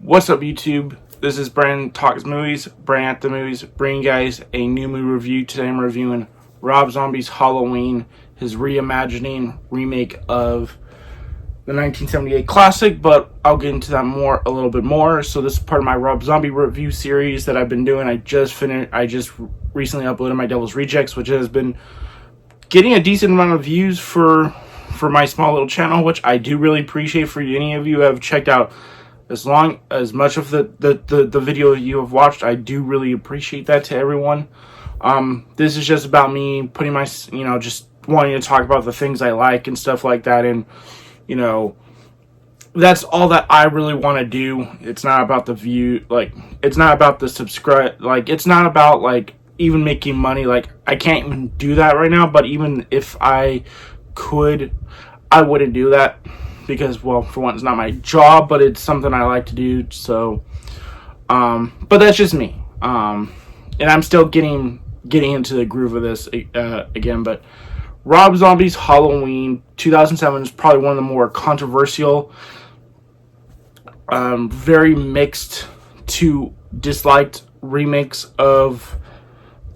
What's up, YouTube? This is Brandon Talks Movies, Brandon at the Movies, bringing you guys a new movie review. Today I'm reviewing Rob Zombie's Halloween, his reimagining remake of the 1978 classic, but I'll get into that a little bit more. So this is part of my Rob Zombie review series that I've been doing. I just recently uploaded my Devil's Rejects, which has been getting a decent amount of views for my small little channel, which I do really appreciate. For any of you who have checked out as much of the video you have watched, I do really appreciate that to everyone. This is just about me putting my, just wanting to talk about the things I like and stuff like that. And, that's all that I really want to do. It's not about the view, it's not about the subscribe, it's not about, even making money. I can't even do that right now, but even if I could, I wouldn't do that. Because, well, for one, it's not my job, but it's something I like to do. So, but that's just me. And I'm still getting into the groove of this again. But Rob Zombie's Halloween 2007 is probably one of the more controversial, very mixed to disliked remakes of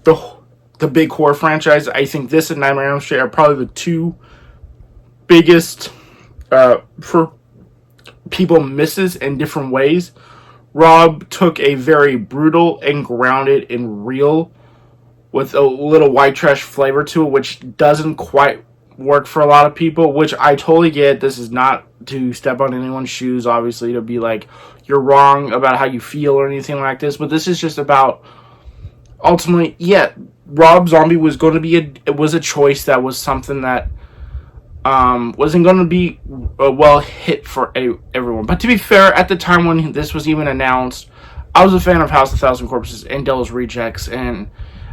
the big horror franchise. I think this and Nightmare on Elm Street are probably the two biggest for people misses in different ways. Rob took a very brutal and grounded and real with a little white trash flavor to it, which doesn't quite work for a lot of people, which I totally get. This is not to step on anyone's shoes, obviously, to be like, you're wrong about how you feel or anything like this, but this is just about, ultimately, yeah, Rob Zombie was going to be it was a choice that was something that wasn't going to be a well hit for everyone. But to be fair, at the time when this was even announced, I was a fan of House of Thousand Corpses and Devil's Rejects. And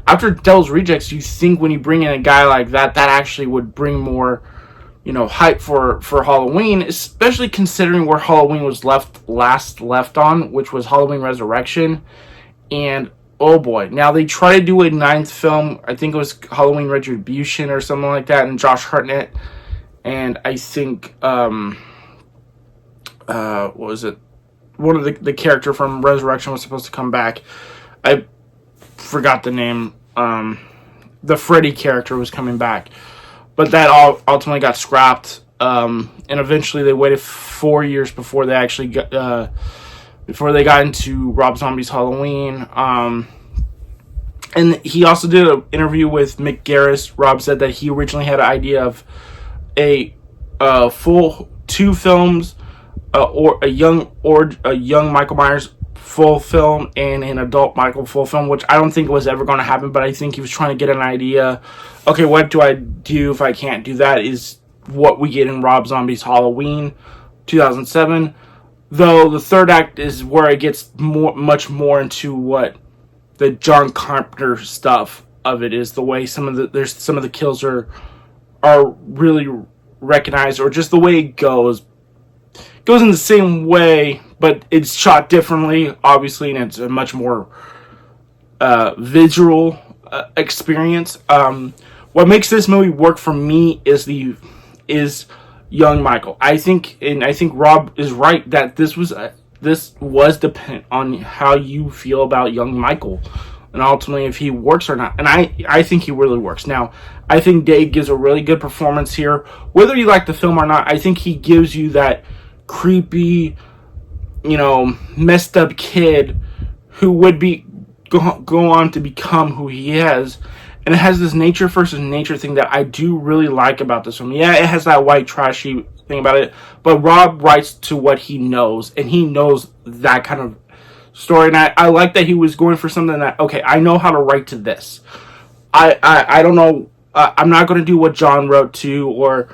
after Devil's Rejects, you think when you bring in a guy like that, that actually would bring more, hype for Halloween, especially considering where Halloween was last left on, which was Halloween Resurrection. And oh boy, now they try to do a ninth film. I think it was Halloween Retribution or something like that, and Josh Hartnett. And I think, what was it? One of the character from Resurrection was supposed to come back. I forgot the name. The Freddy character was coming back. But that all ultimately got scrapped. And eventually they waited 4 years before they actually got, into Rob Zombie's Halloween. And he also did an interview with Mick Garris. Rob said that he originally had an idea of a full 2 films, or a young Michael Myers full film and an adult Michael full film, which I don't think was ever going to happen. But I think he was trying to get an idea. Okay, what do I do if I can't do that? Is what we get in Rob Zombie's Halloween 2007. Though the third act is where it gets much more into what the John Carpenter stuff of it is. The way some of the kills are really recognized, or just the way it goes in the same way, but it's shot differently, obviously, and it's a much more visual experience. What makes this movie work for me is young Michael. I think Rob is right that this was dependent on how you feel about young Michael, and ultimately if he works or not. And I think he really works. Now, I think Dave gives a really good performance here. Whether you like the film or not, I think he gives you that creepy, messed up kid who would go on to become who he is. And it has this nature versus nature thing that I do really like about this film. Yeah, it has that white trashy thing about it, but Rob writes to what he knows, and he knows that kind of story. And I like that he was going for something that, okay, I know how to write to this. I don't know. I'm not going to do what John wrote to, or,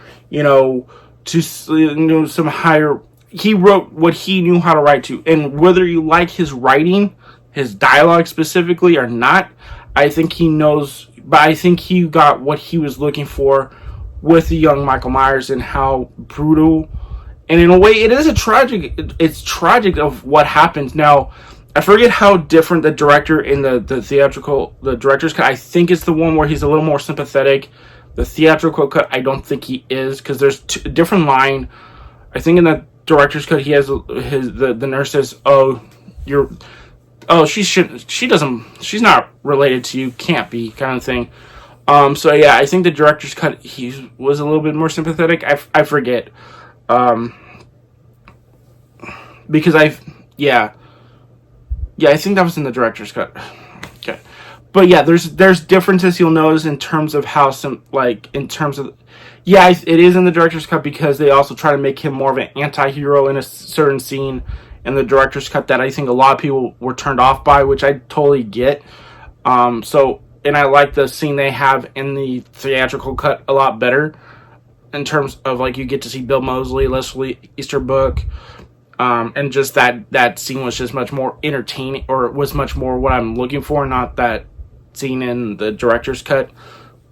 some higher. He wrote what he knew how to write to. And whether you like his writing, his dialogue specifically or not, I think he knows. But I think he got what he was looking for with the young Michael Myers, and how brutal. And in a way, it is it's tragic of what happens. Now, I forget how different the director in the director's cut. I think it's the one where he's a little more sympathetic. The theatrical cut, I don't think he is, because there's a different line. I think in the director's cut, he has the nurse says, she's not related to you, can't be, kind of thing. So yeah, I think the director's cut, he was a little bit more sympathetic. I forget, because yeah, I think that was in the director's cut. Okay, but yeah, there's differences you'll notice in terms of how in terms of, yeah, it is in the director's cut because they also try to make him more of an anti-hero in a certain scene in the director's cut that I think a lot of people were turned off by, which I totally get. And I like the scene they have in the theatrical cut a lot better in terms of, like, you get to see Bill Moseley, Leslie Easterbrook, and just that scene was just much more entertaining, or was much more what I'm looking for, not that scene in the director's cut,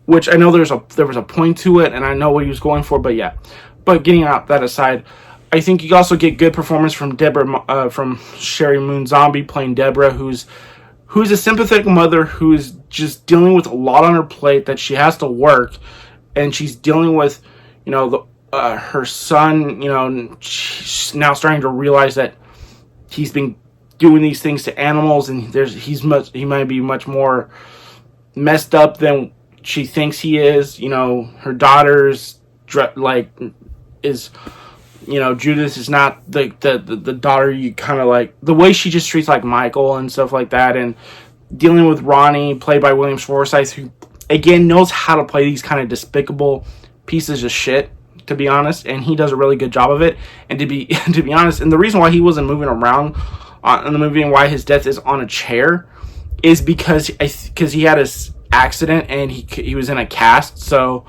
which I know there was a point to it, and I know what he was going for, but yeah. But getting out that aside, I think you also get good performance from from Sherry Moon Zombie playing Deborah, who's a sympathetic mother who's just dealing with a lot on her plate that she has to work, and she's dealing with, her son, she's now starting to realize that he's been doing these things to animals, and he might be much more messed up than she thinks he is. Her daughter's is, Judith is not the daughter you kind of like, the way she just treats like Michael and stuff like that, and dealing with Ronnie, played by William Forsythe, who again knows how to play these kind of despicable pieces of shit, to be honest, and he does a really good job of it. And to be honest, and the reason why he wasn't moving around in the movie and why his death is on a chair is because he had his accident and he was in a cast, so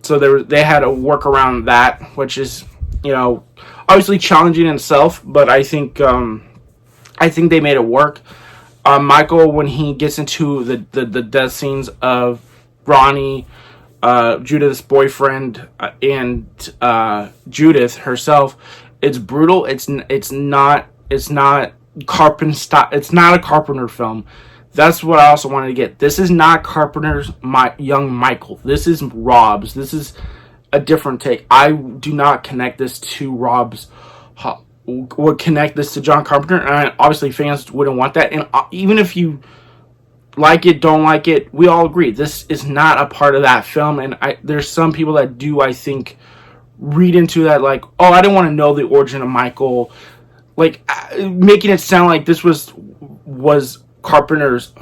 they had to work around that, which is, obviously challenging in itself, but I think they made it work. Michael, when he gets into the death scenes of Ronnie, Judith's boyfriend, and Judith herself, it's brutal. It's not Carpenter style. It's not a Carpenter film. That's what I also wanted to get. This is not Carpenter's young Michael. This is Rob's. This is a different take. I do not connect this to Rob's. Would connect this to John Carpenter, and obviously fans wouldn't want that. And even if you like it, don't like it, we all agree this is not a part of that film. And there's some people that do, I think, read into that like, oh, I didn't want to know the origin of Michael, like making it sound like this was Carpenter's,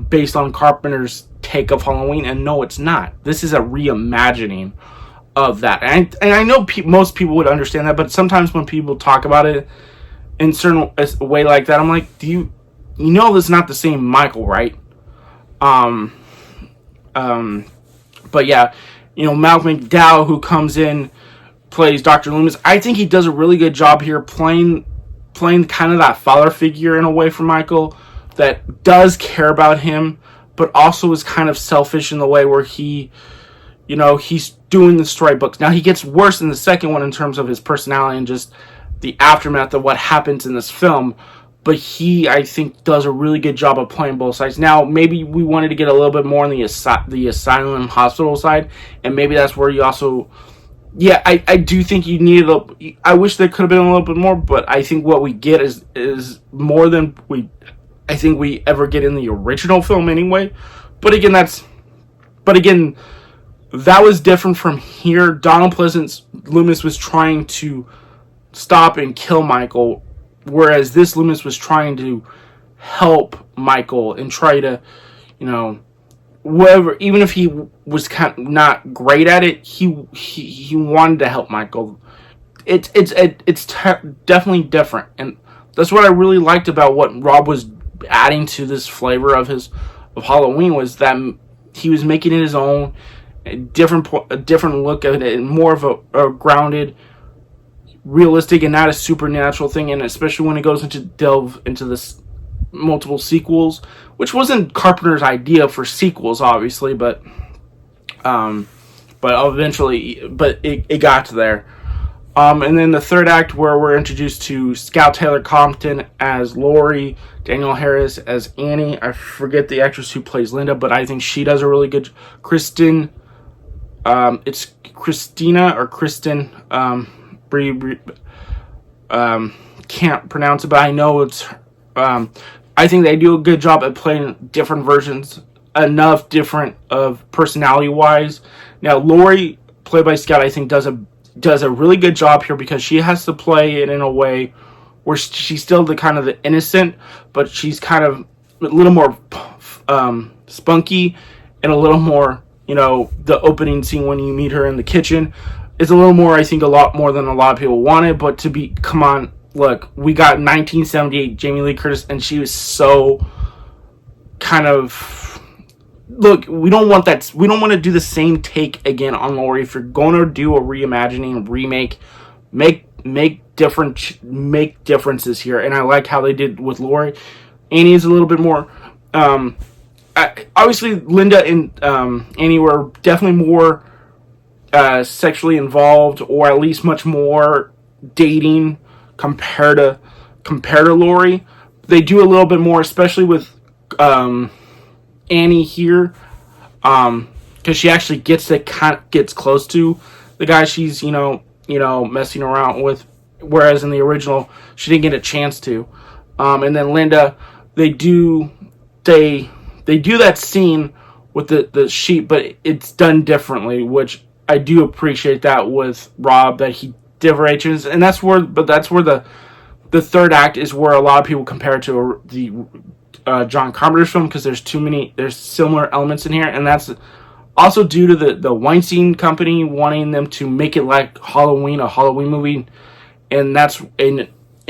based on Carpenter's take of Halloween, and no, it's not. This is a reimagining of that, and I know most people would understand that, but sometimes when people talk about it in a way like that, I'm like, do you this is not the same Michael, right? But yeah, Malcolm McDowell, who comes in, plays Dr. Loomis. I think he does a really good job here playing kind of that father figure in a way for Michael that does care about him, but also is kind of selfish in the way where he's doing the storybooks. Now, he gets worse in the second one in terms of his personality and just the aftermath of what happens in this film, but he, I think, does a really good job of playing both sides. Now, maybe we wanted to get a little bit more on the asylum hospital side, and maybe that's where you also... Yeah, I do think you needed I wish there could have been a little bit more, but I think what we get is more than I think we ever get in the original film anyway. But again, that was different from here. Donald Pleasance Loomis was trying to stop and kill Michael, whereas this Loomis was trying to help Michael and try to, whatever. Even if he was kind of not great at it, he wanted to help Michael. It's definitely different, and that's what I really liked about what Rob was adding to this flavor of Halloween, was that he was making it his own. A different look at it, and more of a grounded, realistic, and not a supernatural thing. And especially when it goes delve into this multiple sequels, which wasn't Carpenter's idea for sequels, obviously, but eventually, it got to there. And then the third act, where we're introduced to Scout Taylor Compton as Laurie, Danielle Harris as Annie. I forget the actress who plays Linda, but I think she does a really good. It's Christina or Kristen. can't pronounce it, but I know it's. I think they do a good job at playing different versions, enough different of personality wise. Now, Laurie, played by Scout, I think does a really good job here because she has to play it in a way where she's still the kind of the innocent, but she's kind of a little more spunky and a little more, the opening scene when you meet her in the kitchen is a little more, I think, a lot more than a lot of people wanted. But come on, look, we got 1978 Jamie Lee Curtis, and she was so kind of, look, we don't want that. We don't want to do the same take again on Laurie. If you're going to do a reimagining, remake, make differences here. And I like how they did with Laurie. Annie's a little bit more, obviously Linda and Annie were definitely more sexually involved, or at least much more dating compared to Laurie. They do a little bit more, especially with Annie here, because she actually gets close to the guy she's messing around with, whereas in the original she didn't get a chance to. And then Linda, they do that scene with the sheep, but it's done differently, which I do appreciate that with Rob, that he differentiates, and that's where the third act is where a lot of people compare it to the John Carpenter's film, because there's similar elements in here, and that's also due to the Weinstein Company wanting them to make it like Halloween, a Halloween movie, and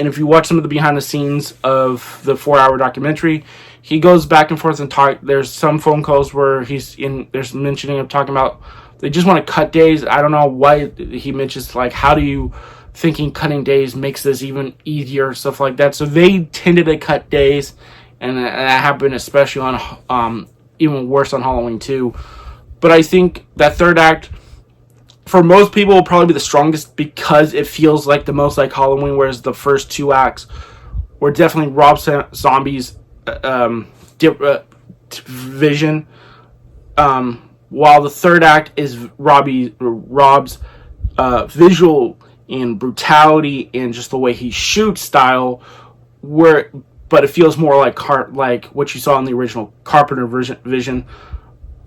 if you watch some of the behind the scenes of the 4-hour documentary, he goes back and forth and talk. There's some phone calls where there's mentioning of talking about they just want to cut days. I don't know why he mentions, like, how do you thinking cutting days makes this even easier, stuff like that. So they tended to cut days, and that happened especially on even worse on Halloween 2. But I think that third act, for most people, will probably be the strongest because it feels like the most like Halloween, whereas the first 2 acts were definitely Rob Zombie's vision, while the third act is Rob's visual and brutality and just the way he shoots style, but it feels more like what you saw in the original Carpenter vision,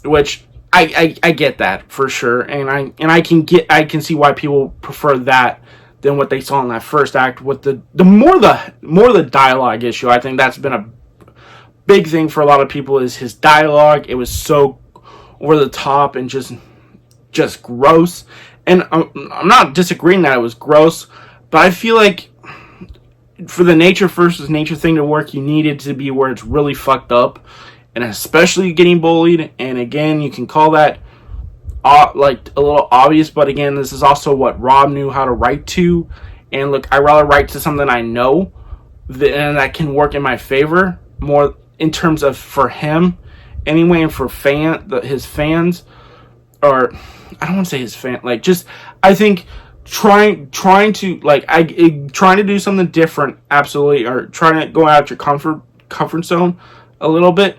which I get that for sure, and I can see why people prefer that than what they saw in that first act with the more the dialogue issue. I think that's been a big thing for a lot of people, is his dialogue. It was so over the top and just gross. And I'm not disagreeing that it was gross, but I feel like for the nature versus nature thing to work, you need it to be where it's really fucked up, and especially getting bullied. And again, you can call that like a little obvious, but again, this is also what Rob knew how to write to. And look, I rather write to something I know and that can work in my favor more in terms of for him anyway, and for his fans, or I don't want to say his fan, like, just, I think trying to do something different, absolutely, or trying to go out your comfort zone a little bit,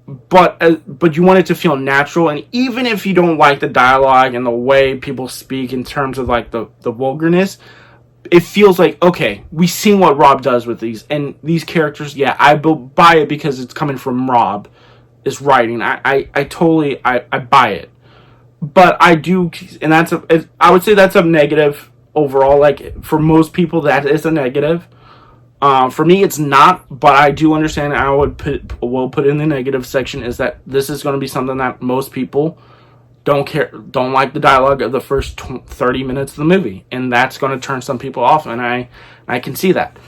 but you want it to feel natural. And even if you don't like the dialogue and the way people speak in terms of like the vulgarness, it feels like, okay, we've seen what Rob does with these characters. Yeah, I buy it because it's coming from Rob is writing. I totally buy it. But I do, and I would say that's a negative overall. Like, for most people, that is a negative. For me, it's not, but I do understand. I will put in the negative section, is that this is going to be something that most people don't like the dialogue of the first 30 minutes of the movie, and that's going to turn some people off, and I can see that.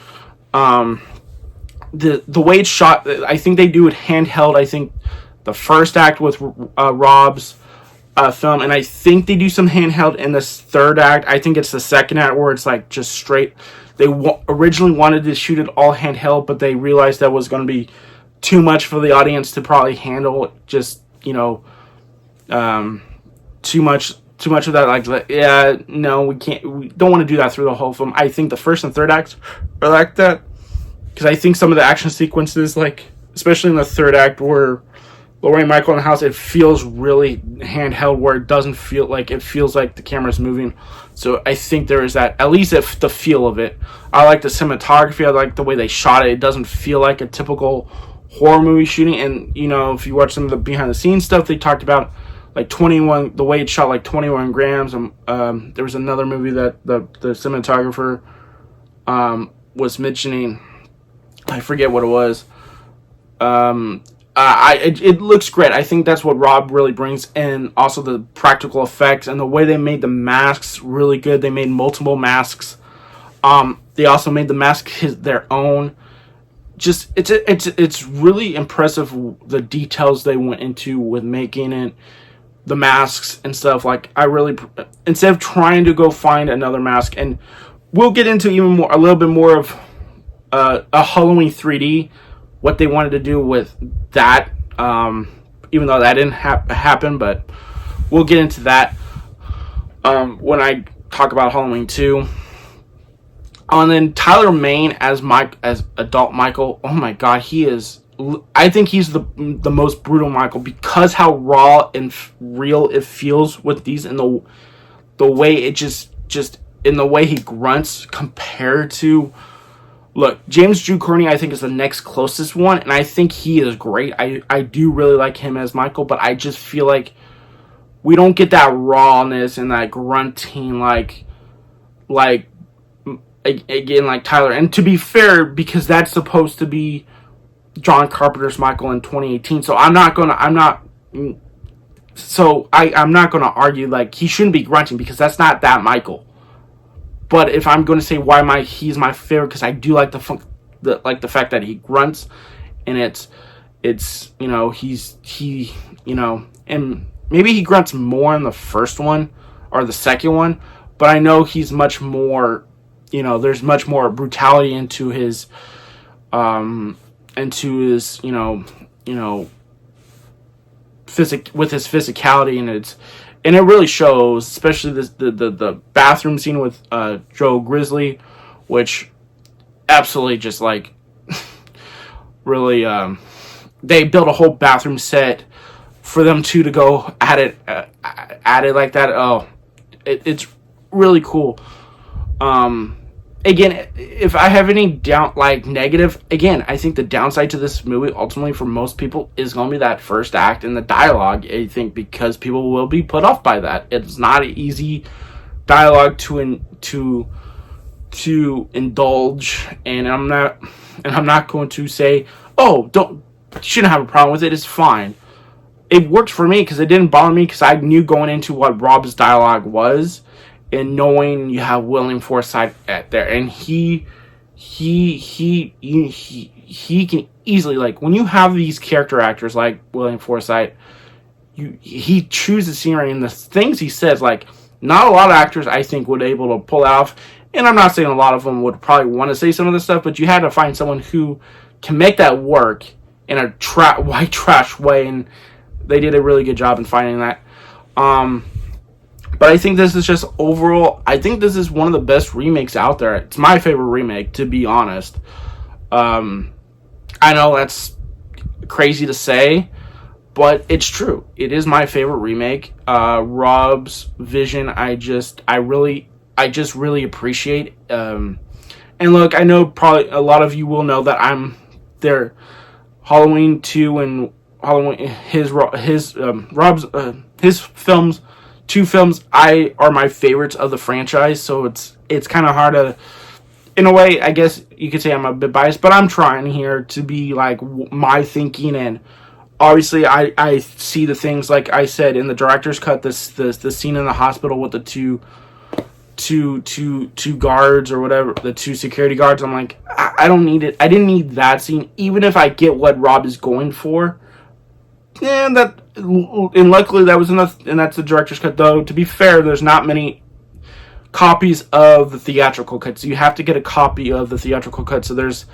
The way it's shot, I think they do it handheld. I think the first act with Rob's film, and I think they do some handheld in this third act. I think it's the second act where it's like just straight. They originally wanted to shoot it all handheld, but they realized that was going to be too much for the audience to probably handle. Just, too much of that. Like, yeah, no, we can't. We don't want to do that through the whole film. I think the first and third acts are like that, because I think some of the action sequences, like especially in the third act, where Lorraine Michael in the house, it feels really handheld, where it doesn't feel like, it feels like the camera's moving. So I think there is that, at least if the feel of it. I like the cinematography. I like the way they shot it. It doesn't feel like a typical horror movie shooting. And, you know, if you watch some of the behind the scenes stuff, they talked about like 21, the way it shot, like 21 grams. There was another movie that the cinematographer was mentioning. I forget what it was. It looks great. I think that's what Rob really brings, and also the practical effects and the way they made the masks really good. They made multiple masks. They also made the mask their own. Just it's really impressive, the details they went into with making it, the masks and stuff. Like, I really, instead of trying to go find another mask, and we'll get into a little bit more of a Halloween 3D, what they wanted to do with that, even though that didn't happen, but we'll get into that when I talk about Halloween 2. And then Tyler Mane as adult Michael. Oh my god, I think he's the most brutal Michael, because how raw and real it feels with these, and the way it just in the way he grunts compared to. Look, James Drew Carney, I think, is the next closest one, and I think he is great. I do really like him as Michael, but I just feel like we don't get that rawness and that grunting like again, like Tyler. And to be fair, because that's supposed to be John Carpenter's Michael in 2018, so I'm not gonna argue like he shouldn't be grunting, because that's not that Michael. But if I'm going to say why he's my favorite, because I do like the fact that he grunts, and it's you know, he you know, and maybe he grunts more in the first one or the second one, but I know he's much more, you know, there's much more brutality into his you know with his physicality, and it really shows, especially the bathroom scene with Joe Grizzly, which absolutely just like really they built a whole bathroom set for them two to go at it like that. Oh, it's really cool. Again, if I have any negative, again, I think the downside to this movie, ultimately for most people, is going to be that first act and the dialogue. I think because people will be put off by that. It's not an easy dialogue to indulge, and I'm not going to say, oh, you shouldn't have a problem with it. It's fine. It worked for me because it didn't bother me, because I knew going into what Rob's dialogue was. And knowing you have William Forsythe at there, and he can easily, like, when you have these character actors like William Forsythe, he chooses scenery, and the things he says, like, not a lot of actors I think would able to pull off. And I'm not saying a lot of them would probably want to say some of this stuff, but you had to find someone who can make that work in a white trash way, and they did a really good job in finding that. But I think this is just overall, I think this is one of the best remakes out there. It's my favorite remake, to be honest. I know that's crazy to say, but it's true. It is my favorite remake. Rob's vision, I just really appreciate. And look, I know probably a lot of you will know that I'm there. Halloween 2 and Halloween, Rob's films. Two films are my favorites of the franchise, so it's kind of hard to, in a way, I guess you could say I'm a bit biased, but I'm trying here to be like my thinking, and obviously I see the things like I said in the director's cut, the scene in the hospital with the two guards or whatever, the two security guards. I'm like, I don't need it. I didn't need that scene, even if I get what Rob is going for. And luckily that was enough, and that's the director's cut. Though, to be fair, there's not many copies of the theatrical cut, so you have to get a copy of the theatrical cut. So there's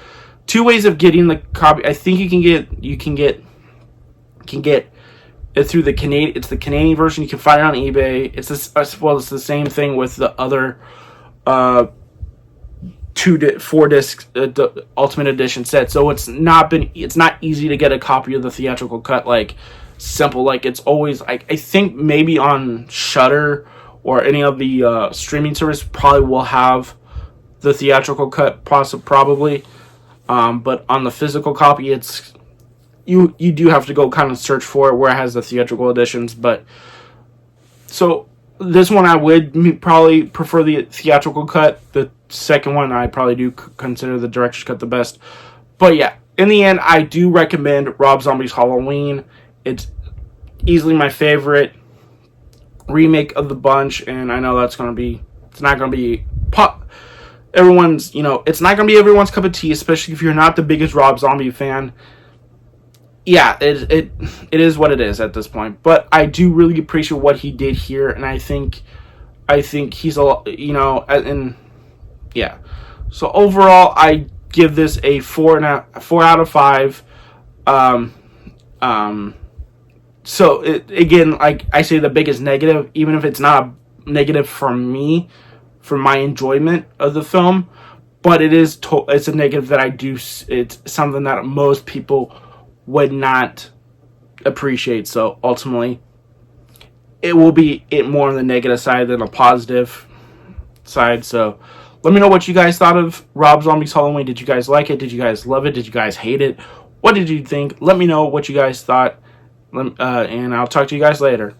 two ways of getting the copy. I think you can get it through the Canadian. It's the Canadian version. You can find it on eBay. It's the same thing with the other 4 disc Ultimate Edition set. So it's not easy to get a copy of the theatrical cut like simple. Like, it's always, like, I think maybe on Shudder or any of the streaming service probably will have the theatrical cut, probably. But on the physical copy, it's you do have to go kind of search for it where it has the theatrical editions. But so this one I would probably prefer the theatrical cut. The second one I probably do consider the director's cut the best. But yeah, in the end, I do recommend Rob Zombie's Halloween. It's easily my favorite remake of the bunch, and I know it's not gonna be everyone's, it's not gonna be everyone's cup of tea, especially if you're not the biggest Rob Zombie fan. Yeah, it is what it is at this point. But I do really appreciate what he did here, and I think he's and yeah. So overall, I give this a 4 out of 5. So again, like I say, the biggest negative, even if it's not a negative from me, for my enjoyment of the film, but it's a negative that it's something that most people would not appreciate. So ultimately, it will be more on the negative side than a positive side. So let me know what you guys thought of Rob Zombie's Halloween. Did you guys like it? Did you guys love it? Did you guys hate it? What did you think? Let me know what you guys thought. And I'll talk to you guys later.